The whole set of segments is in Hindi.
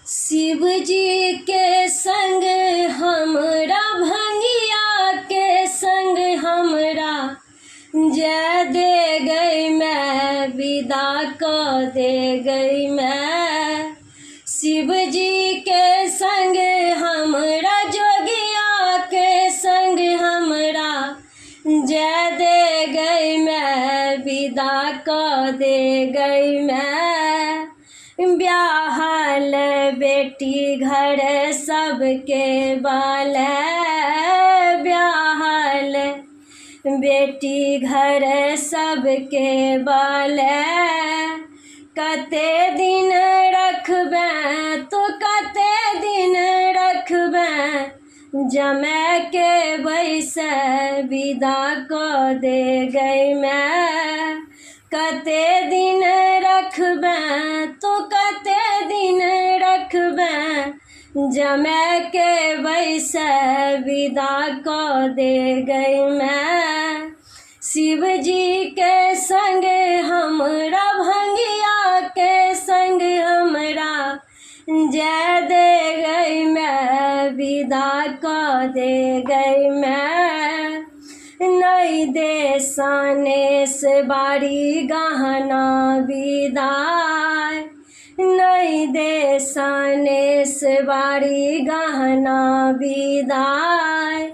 शिव जी के संग हमरा भंगिया के संग हमरा जय दे गई मैं विदा को दे गई मैं। शिव जी के संग हमरा जोगिया के संग हमरा जय दे गई मैं विदा को दे गई मैं। ब्याहल बेटी घर सबके बाल ब्याहल बेटी घर सबके बाल कते दिन रखबे तो कते दिन रखबे जमै के बैस विदा को दे गई मैं। कते दिन रखबे तो कते दिन रखबे जमै के बैस विदा को दे गई मैं। शिव जी के संग हमरा भंगिया के संग हमरा जय दे गई मैं विदा को दे गई मैं। नई दे सनेस बारी गहना विदाई नई दे सनेस बारी गहना विदाई।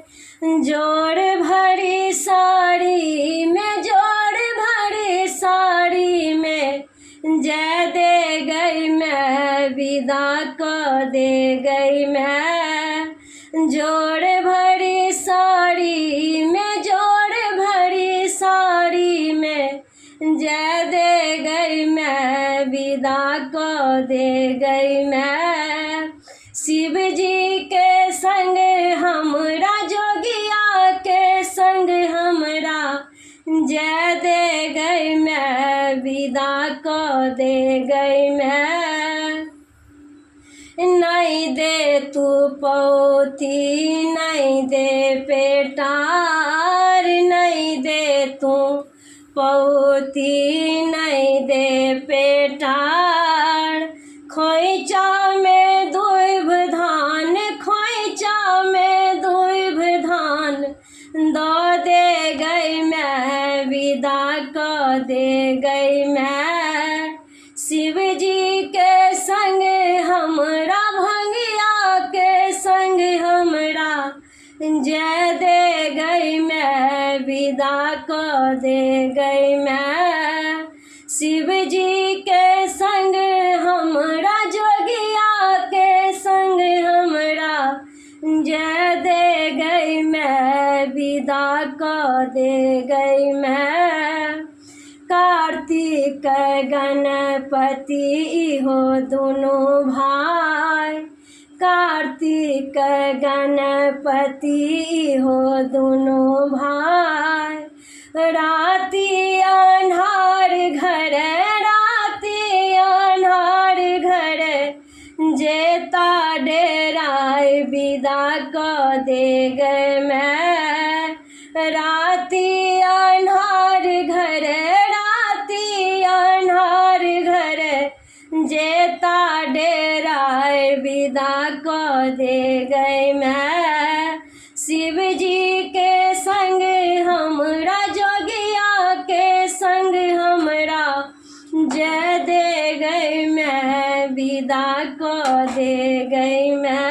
जोड़ भरी साड़ी में जोड़ भरी साड़ी में जय दे गई मैं विदा को दे गई मैं। जोड़ भरी साड़ी में जोड़ भरी साड़ी में जय दे गई मैं विदा को दे गई मैं। शिव जी के संग हमरा जोगिया के संग हमरा जय दे गई मैं विदा को दे गई मैं। नहीं दे तू पौती नहीं दे पेटार नहीं दे तू पौती नहीं दे पेटार। खोइचा में दूब धान खोइचा में दूब धान दो दे गई मैं विदा को दे गई मैं। शिव जी के संग हमरा भंगिया के संग हमरा जय दे गई मैं विदा को दे गई मैं। शिव जी के संग हमरा जोगिया के संग हमरा जय दे गई मैं विदा को दे गई मैं। कार्तिक गणपति इहो दोनों भाई कार्तिक गणपति इहो दोनों भाई। राति अन्हार घर राति अन्हार घर जेता डेराय विदा को दे गए मैं। राति अन्हार घर राति अन्हार घर जेता डेराय विदा को दे गई मैं। शिव जी के संग हमरा जोगिया के संग हमरा जय दे गई मैं विदा को दे गई मैं।